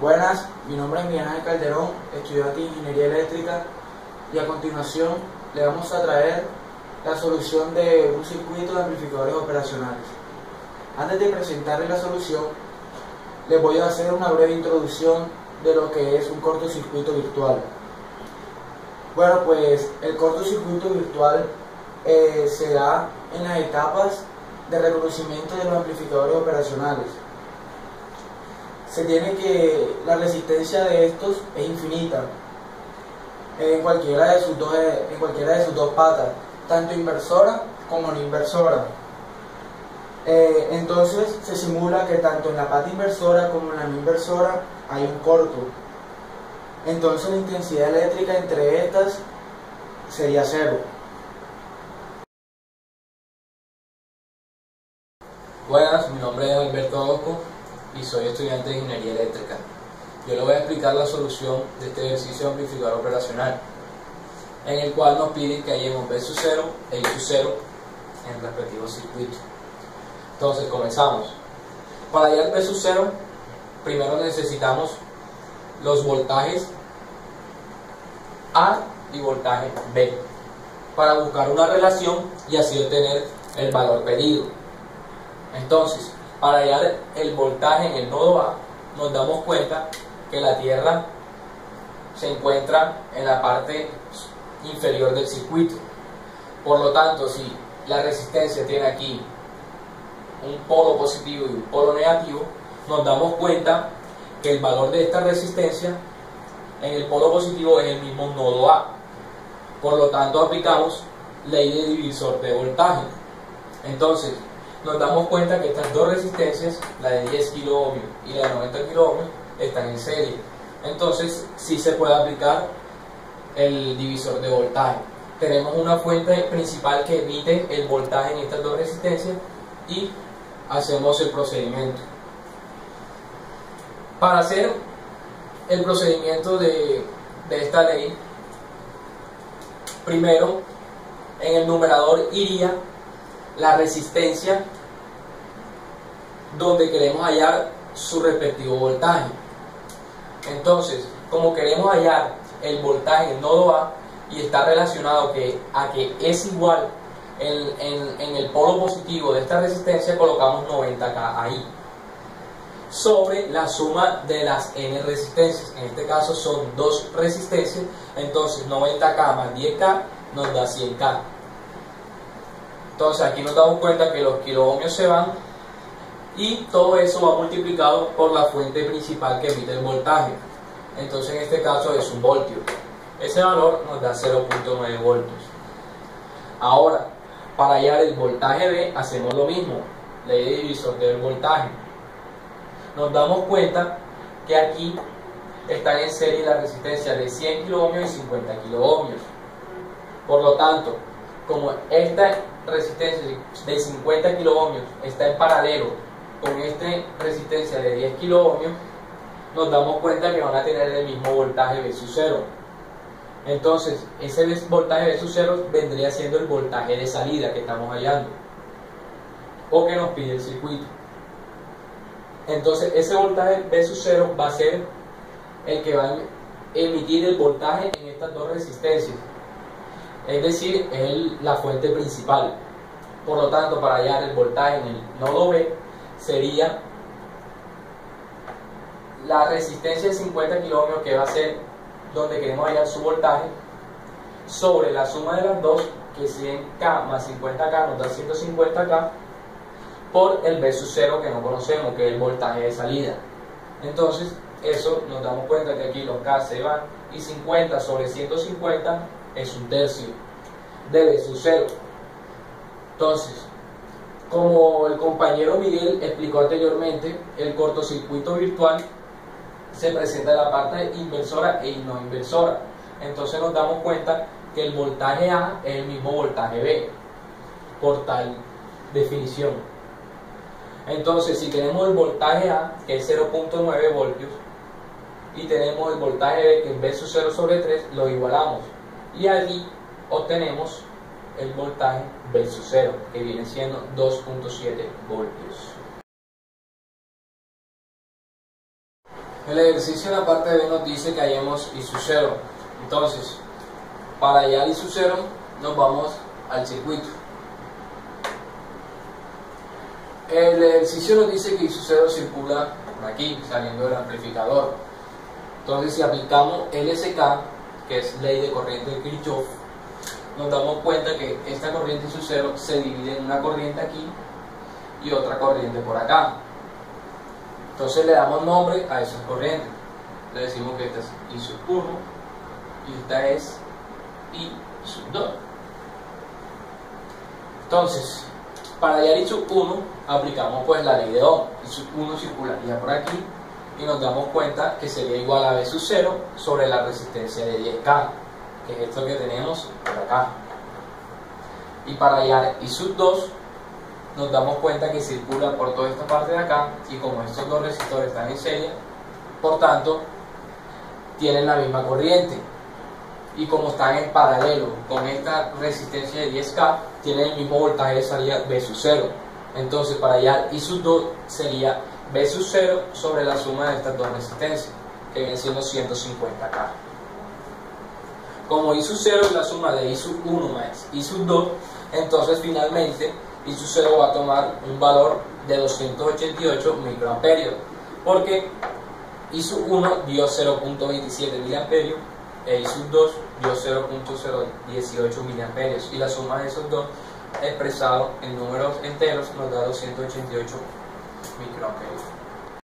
Buenas, mi nombre es Miguel Ángel Calderón, estudiante de Ingeniería Eléctrica, y a continuación le vamos a traer la solución de un circuito de amplificadores operacionales. Antes de presentarles la solución, les voy a hacer una breve introducción de lo que es un cortocircuito virtual. Bueno, pues el cortocircuito virtual se da en las etapas de reconocimiento de los amplificadores operacionales. Se tiene que la resistencia de estos es infinita en cualquiera de sus dos patas, tanto inversora como no inversora. Entonces se simula que tanto en la pata inversora como en la no inversora hay un corto. Entonces la intensidad eléctrica entre estas sería cero. Buenas, mi nombre es Alberto Orozco y soy estudiante de Ingeniería Eléctrica. Yo le voy a explicar la solución de este ejercicio de amplificador operacional, en el cual nos piden que hallemos B sub 0 e I sub 0 en el respectivo circuito. Entonces comenzamos. Para hallar B sub 0, primero necesitamos los voltajes A y voltaje B para buscar una relación y así obtener el valor pedido. Entonces, para hallar el voltaje en el nodo A, nos damos cuenta que la tierra se encuentra en la parte inferior del circuito. Por lo tanto, si la resistencia tiene aquí un polo positivo y un polo negativo, nos damos cuenta que el valor de esta resistencia en el polo positivo es el mismo nodo A. Por lo tanto, aplicamos ley de divisor de voltaje. Entonces, nos damos cuenta que estas dos resistencias, la de 10 kilo ohmios y la de 90 kilo ohmios, están en serie. Entonces sí se puede aplicar el divisor de voltaje. Tenemos una fuente principal que emite el voltaje en estas dos resistencias y hacemos el procedimiento. Para hacer el procedimiento de esta ley, primero en el numerador iría la resistencia donde queremos hallar su respectivo voltaje. Entonces, como queremos hallar el voltaje en el nodo A y está relacionado a que es igual en el polo positivo de esta resistencia, colocamos 90K ahí sobre la suma de las n resistencias. En este caso son dos resistencias, entonces 90K más 10K nos da 100K. Entonces aquí nos damos cuenta que los kiloohmios se van y todo eso va multiplicado por la fuente principal que emite el voltaje. Entonces en este caso es 1 voltio. Ese valor nos da 0.9 voltios. Ahora, para hallar el voltaje B hacemos lo mismo, ley de divisor del voltaje. Nos damos cuenta que aquí están en serie la resistencia de 100 kiloohmios y 50 kiloohmios. Por lo tanto, como esta resistencia de 50 kiloohmios está en paralelo con esta resistencia de 10 kiloohmios, nos damos cuenta que van a tener el mismo voltaje V sub 0. Entonces, ese voltaje V sub 0 vendría siendo el voltaje de salida que estamos hallando o que nos pide el circuito. Entonces, ese voltaje V sub 0 va a ser el que va a emitir el voltaje en estas dos resistencias. Es decir, es la fuente principal. Por lo tanto, para hallar el voltaje en el nodo B sería la resistencia de 50 kiloohmios, que va a ser donde queremos hallar su voltaje, sobre la suma de las dos, que es 100K más 50K nos da 150K, por el V sub 0 que no conocemos, que es el voltaje de salida. Entonces, eso nos damos cuenta que aquí los K se van y 50 sobre 150 es 1/3 de V sub 0. Entonces, como el compañero Miguel explicó anteriormente, el cortocircuito virtual se presenta en la parte inversora e no inversora. Entonces nos damos cuenta que el voltaje A es el mismo voltaje B, por tal definición. Entonces, si tenemos el voltaje A, que es 0.9 voltios, y tenemos el voltaje B, que es V sub 0 sobre 3, lo igualamos. Y allí obtenemos el voltaje V sub 0, que viene siendo 2.7 voltios. El ejercicio en la parte B nos dice que hallemos I sub 0. Entonces, para hallar I sub 0, nos vamos al circuito. El ejercicio nos dice que I sub 0 circula por aquí, saliendo del amplificador. Entonces, si aplicamos LSK, que es ley de corriente de Kirchhoff, nos damos cuenta que esta corriente I sub 0 se divide en una corriente aquí y otra corriente por acá. Entonces le damos nombre a esas corrientes. Le decimos que esta es I sub 1 y esta es I sub 2. Entonces, para hallar I sub 1 aplicamos pues la ley de Ohm. I sub 1 circularía por aquí y nos damos cuenta que sería igual a V sub 0 sobre la resistencia de 10K, que es esto que tenemos por acá. Y para hallar I sub 2 nos damos cuenta que circula por toda esta parte de acá, y como estos dos resistores están en serie, por tanto tienen la misma corriente, y como están en paralelo con esta resistencia de 10K, tienen el mismo voltaje de salida V sub 0. Entonces para hallar I sub 2 sería V sub 0 sobre la suma de estas dos resistencias, que viene siendo 150K. Como I sub 0 es la suma de I sub 1 más I sub 2, entonces finalmente I sub 0 va a tomar un valor de 288 microamperios, porque I sub 1 dio 0.27 miliamperios e I sub 2 dio 0.018 miliamperios, y la suma de esos dos expresado en números enteros nos da 288 microamperios.